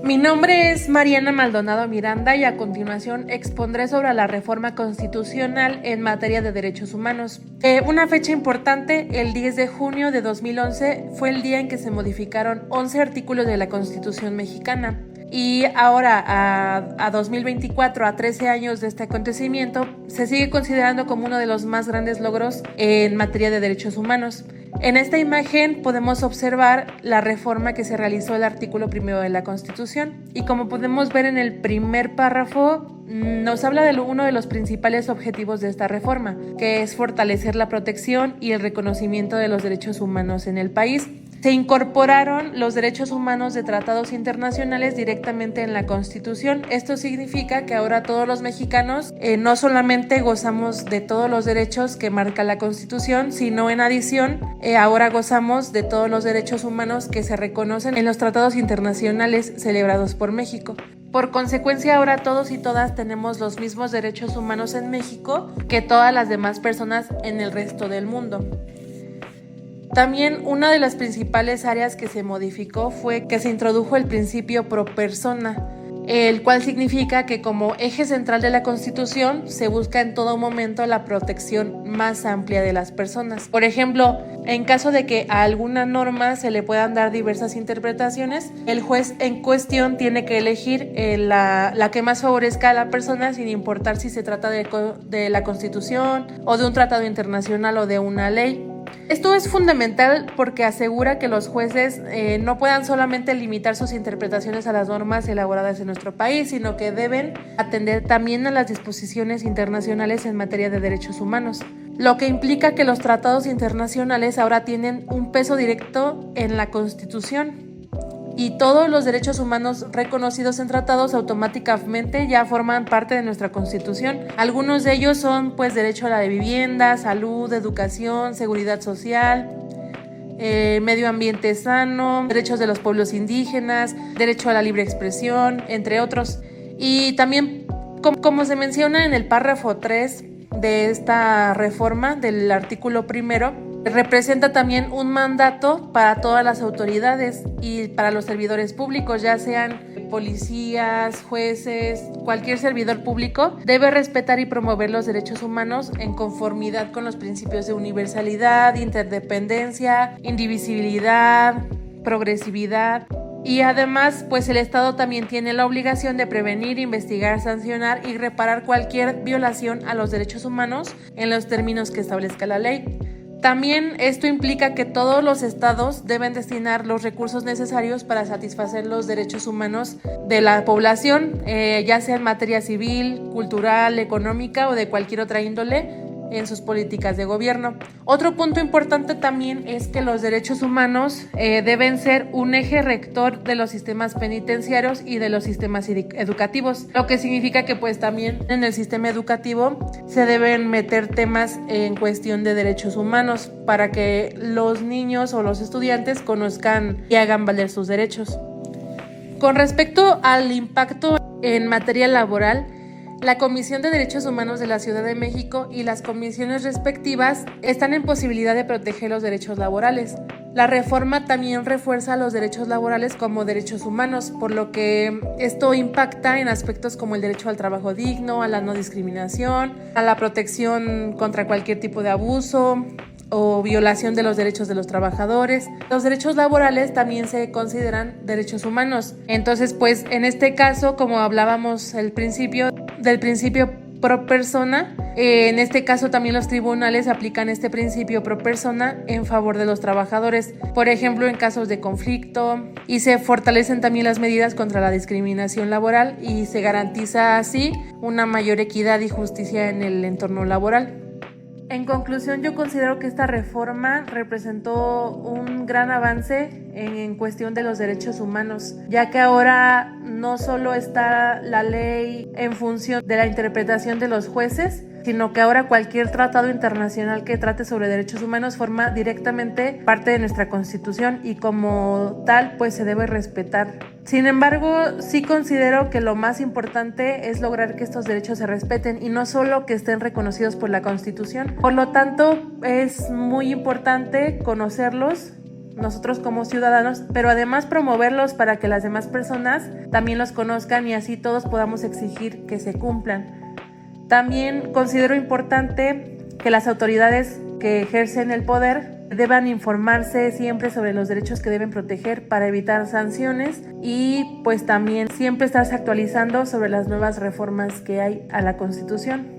Mi nombre es Mariana Maldonado Miranda y a continuación expondré sobre la reforma constitucional en materia de derechos humanos. Una fecha importante, el 10 de junio de 2011, fue el día en que se modificaron 11 artículos de la Constitución mexicana. Y ahora, a 2024, a 13 años de este acontecimiento, se sigue considerando como uno de los más grandes logros en materia de derechos humanos. En esta imagen podemos observar la reforma que se realizó al artículo 1 de la Constitución. Y como podemos ver en el primer párrafo, nos habla de uno de los principales objetivos de esta reforma, que es fortalecer la protección y el reconocimiento de los derechos humanos en el país. Se incorporaron los derechos humanos de tratados internacionales directamente en la Constitución. Esto significa que ahora todos los mexicanos no solamente gozamos de todos los derechos que marca la Constitución, sino en adición ahora gozamos de todos los derechos humanos que se reconocen en los tratados internacionales celebrados por México. Por consecuencia, ahora todos y todas tenemos los mismos derechos humanos en México que todas las demás personas en el resto del mundo. También una de las principales áreas que se modificó fue que se introdujo el principio pro persona, el cual significa que como eje central de la Constitución se busca en todo momento la protección más amplia de las personas. Por ejemplo, en caso de que a alguna norma se le puedan dar diversas interpretaciones, el juez en cuestión tiene que elegir la que más favorezca a la persona, sin importar si se trata de la Constitución o de un tratado internacional o de una ley. Esto es fundamental porque asegura que los jueces no puedan solamente limitar sus interpretaciones a las normas elaboradas en nuestro país, sino que deben atender también a las disposiciones internacionales en materia de derechos humanos, lo que implica que los tratados internacionales ahora tienen un peso directo en la Constitución. Y todos los derechos humanos reconocidos en tratados automáticamente ya forman parte de nuestra Constitución. Algunos de ellos son derecho a la vivienda, salud, educación, seguridad social, medio ambiente sano, derechos de los pueblos indígenas, derecho a la libre expresión, entre otros. Y también, como se menciona en el párrafo 3 de esta reforma del artículo 1, representa también un mandato para todas las autoridades y para los servidores públicos, ya sean policías, jueces, cualquier servidor público debe respetar y promover los derechos humanos en conformidad con los principios de universalidad, interdependencia, indivisibilidad, progresividad. Y además, el Estado también tiene la obligación de prevenir, investigar, sancionar y reparar cualquier violación a los derechos humanos en los términos que establezca la ley. También esto implica que todos los estados deben destinar los recursos necesarios para satisfacer los derechos humanos de la población, ya sea en materia civil, cultural, económica o de cualquier otra índole, en sus políticas de gobierno. Otro punto importante también es que los derechos humanos deben ser un eje rector de los sistemas penitenciarios y de los sistemas educativos, lo que significa que también en el sistema educativo se deben meter temas en cuestión de derechos humanos para que los niños o los estudiantes conozcan y hagan valer sus derechos. Con respecto al impacto en materia laboral, la Comisión de Derechos Humanos de la Ciudad de México y las comisiones respectivas están en posibilidad de proteger los derechos laborales. La reforma también refuerza los derechos laborales como derechos humanos, por lo que esto impacta en aspectos como el derecho al trabajo digno, a la no discriminación, a la protección contra cualquier tipo de abuso o violación de los derechos de los trabajadores. Los derechos laborales también se consideran derechos humanos. Entonces, en este caso, como hablábamos del principio pro persona, en este caso también los tribunales aplican este principio pro persona en favor de los trabajadores, por ejemplo en casos de conflicto, y se fortalecen también las medidas contra la discriminación laboral y se garantiza así una mayor equidad y justicia en el entorno laboral. En conclusión, yo considero que esta reforma representó un gran avance en cuestión de los derechos humanos, ya que ahora no solo está la ley en función de la interpretación de los jueces, sino que ahora cualquier tratado internacional que trate sobre derechos humanos forma directamente parte de nuestra Constitución y como tal se debe respetar. Sin embargo, sí considero que lo más importante es lograr que estos derechos se respeten y no solo que estén reconocidos por la Constitución. Por lo tanto, es muy importante conocerlos nosotros como ciudadanos, pero además promoverlos para que las demás personas también los conozcan y así todos podamos exigir que se cumplan. También considero importante que las autoridades que ejercen el poder deban informarse siempre sobre los derechos que deben proteger para evitar sanciones y pues también siempre estarse actualizando sobre las nuevas reformas que hay a la Constitución.